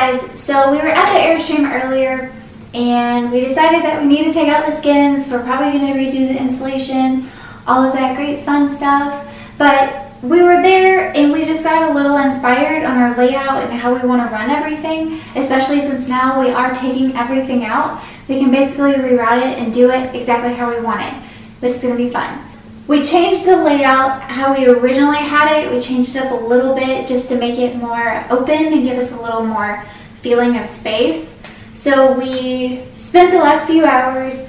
guys, so we were at the Airstream earlier and we decided that we need to take out the skins. We're probably going to redo the insulation, all of that great fun stuff. But we were there and we just got a little inspired on our layout and how we want to run everything, especially since now we are taking everything out. We can basically reroute it and do it exactly how we want it, which is going to be fun. We changed the layout how we originally had it. We changed it up a little bit just to make it more open and give us a little more feeling of space. So we spent the last few hours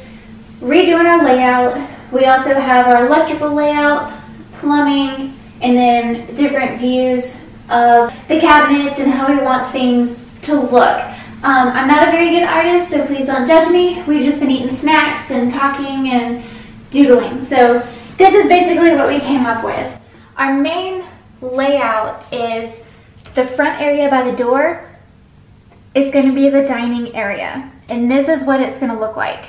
redoing our layout. We also have our electrical layout, plumbing, and then different views of the cabinets and how we want things to look. I'm not a very good artist, so please don't judge me. We've just been eating snacks and talking and doodling. So this is basically what we came up with. Our main layout is the front area by the door is going to be the dining area. And this is what it's going to look like.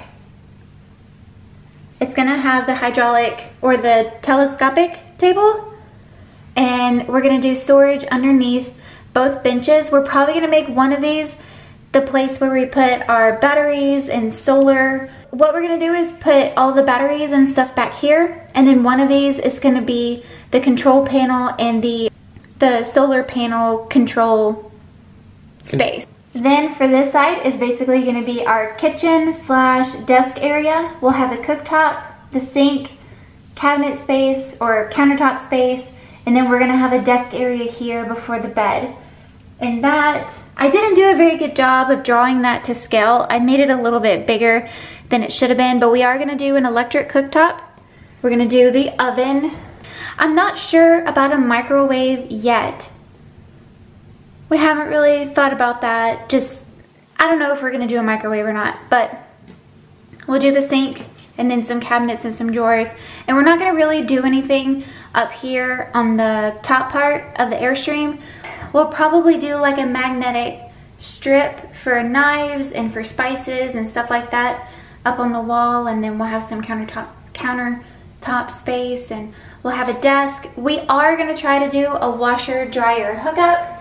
It's going to have the hydraulic or the telescopic table. And we're going to do storage underneath both benches. We're probably going to make one of these the place where we put our batteries and solar. What we're going to do is put all the batteries and stuff back here, and then one of these is going to be the control panel and the solar panel control space. Then for this side is basically going to be our kitchen slash desk area. We'll have the cooktop, the sink, cabinet space or countertop space, and then we're going to have a desk area here before the bed. And that, I didn't do a very good job of drawing that to scale. I made it a little bit bigger than it should have been, but we are going to do an electric cooktop. We're going to do the oven. I'm not sure about a microwave yet. We haven't really thought about that. I don't know if we're going to do a microwave or not, but we'll do the sink and then some cabinets and some drawers. And we're not going to really do anything up here on the top part of the Airstream. We'll probably do like a magnetic strip for knives and for spices and stuff like that up on the wall, and then we'll have some countertop space, and we'll have a desk. We are going to try to do a washer dryer hookup.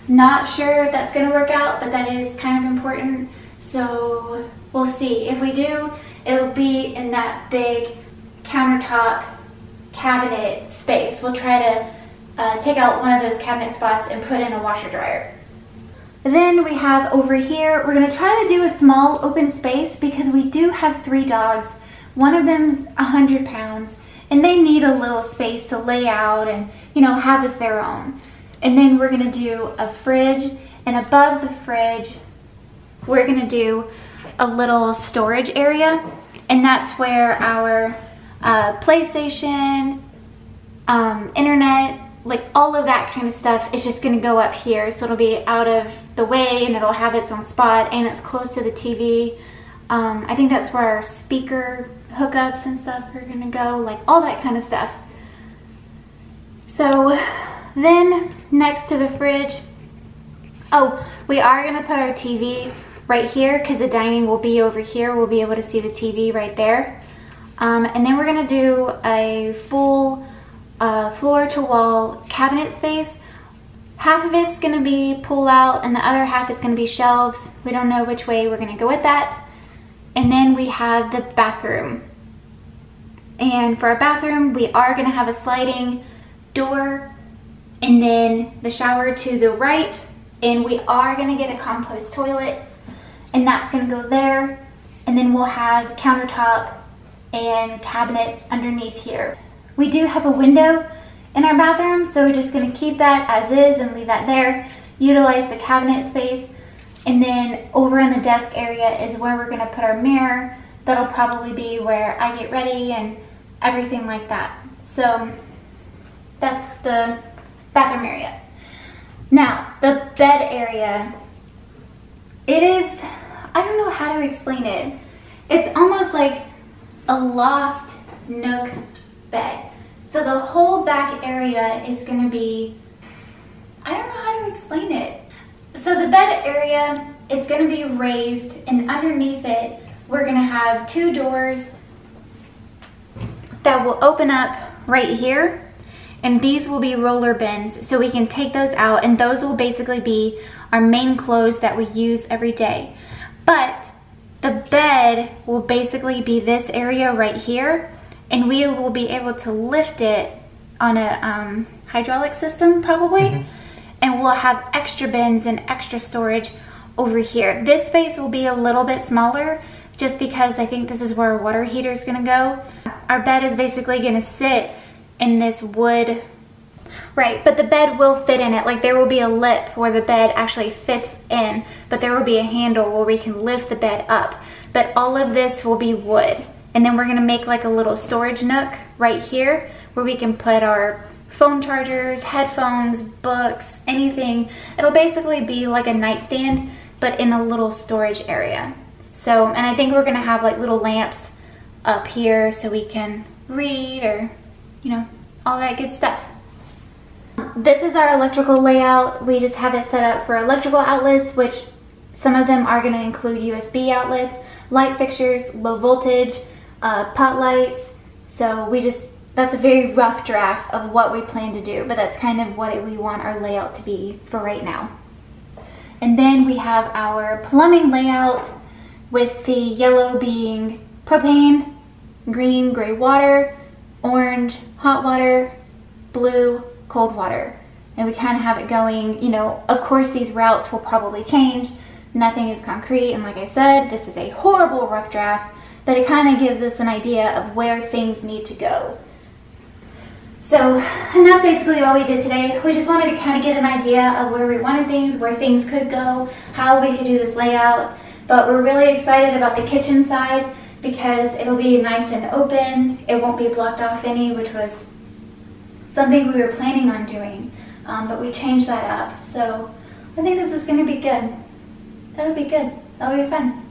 Not sure if that's going to work out, but that is kind of important, so we'll see. If we do, it'll be in that big countertop cabinet space. We'll try to take out one of those cabinet spots and put in a washer dryer. Then we have over here, we're going to try to do a small open space because we do have 3 dogs. One of them's 100 pounds and they need a little space to lay out and, you know, have as their own. And then we're going to do a fridge, and above the fridge we're going to do a little storage area, and that's where our PlayStation, internet, like all of that kind of stuff is just going to go up here. So it'll be out of the way and it'll have its own spot, and it's close to the TV. I think that's where our speaker hookups and stuff are going to go, like all that kind of stuff. So then next to the fridge, oh, we are going to put our TV right here because the dining will be over here. We'll be able to see the TV right there. And then we're going to do a full floor-to-wall cabinet space. Half of it's going to be pull out and the other half is going to be shelves. We don't know which way we're going to go with that. And then we have the bathroom. And for our bathroom, we are going to have a sliding door and then the shower to the right. And we are going to get a compost toilet, and that's going to go there. And then we'll have countertop and cabinets underneath here. We do have a window in our bathroom, so we're just going to keep that as is and leave that there. Utilize the cabinet space. And then over in the desk area is where we're going to put our mirror. That'll probably be where I get ready and everything like that. So that's the bathroom area. Now, the bed area. It is, I don't know how to explain it. It's almost like a loft nook bed. So the whole back area is going to be, I don't know how to explain it. So the bed area is going to be raised, and underneath it we're going to have 2 doors that will open up right here, and these will be roller bins, so we can take those out, and those will basically be our main clothes that we use every day. But the bed will basically be this area right here, and we will be able to lift it on a hydraulic system probably, and we'll have extra bins and extra storage over here. This space will be a little bit smaller just because I think this is where our water heater is gonna go. Our bed is basically gonna sit in this wood, right, but the bed will fit in it. Like there will be a lip where the bed actually fits in, but there will be a handle where we can lift the bed up. But all of this will be wood. And then we're gonna make like a little storage nook right here where we can put our phone chargers, headphones, books, anything. It'll basically be like a nightstand, but in a little storage area. So, and I think we're gonna have like little lamps up here so we can read or, you know, all that good stuff. This is our electrical layout. We just have it set up for electrical outlets, which some of them are gonna include USB outlets, light fixtures, low voltage, pot lights. So that's a very rough draft of what we plan to do, but that's kind of what we want our layout to be for right now. And then we have our plumbing layout with the yellow being propane, green, gray water, orange, hot water, blue, cold water. And we kind of have it going, you know, of course these routes will probably change. Nothing is concrete, and like I said, this is a horrible rough draft, but it kind of gives us an idea of where things need to go. So, and that's basically all we did today. We just wanted to kind of get an idea of where we wanted things, where things could go, how we could do this layout. But we're really excited about the kitchen side because it'll be nice and open. It won't be blocked off any, which was something we were planning on doing. But we changed that up. So I think this is going to be good. That'll be good. That'll be fun.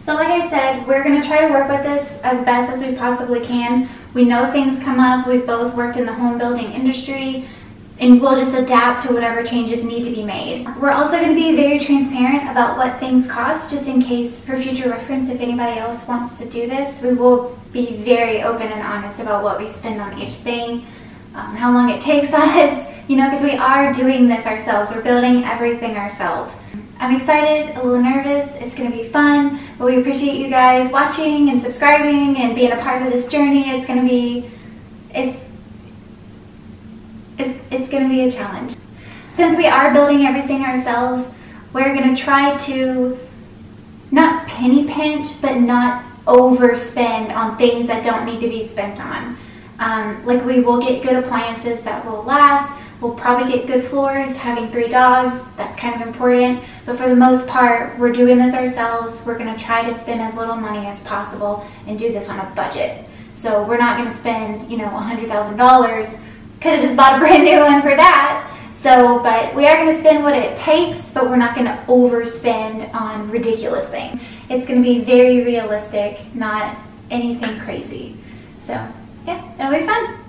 So like I said, we're going to try to work with this as best as we possibly can. We know things come up. We've both worked in the home building industry, and we'll just adapt to whatever changes need to be made. We're also going to be very transparent about what things cost, just in case for future reference if anybody else wants to do this. We will be very open and honest about what we spend on each thing, how long it takes us, you know, because we are doing this ourselves. We're building everything ourselves. I'm excited, a little nervous. It's going to be fun, but we appreciate you guys watching and subscribing and being a part of this journey. It's going to be, it's going to be a challenge. Since we are building everything ourselves, we're going to try to not penny pinch, but not overspend on things that don't need to be spent on. Like we will get good appliances that will last. We'll probably get good floors. Having 3 dogs, that's kind of important. But for the most part, we're doing this ourselves. We're going to try to spend as little money as possible and do this on a budget. So we're not going to spend, you know, $100,000. Could have just bought a brand new one for that. So, but we are going to spend what it takes, but we're not going to overspend on ridiculous things. It's going to be very realistic, not anything crazy. So, yeah, it'll be fun.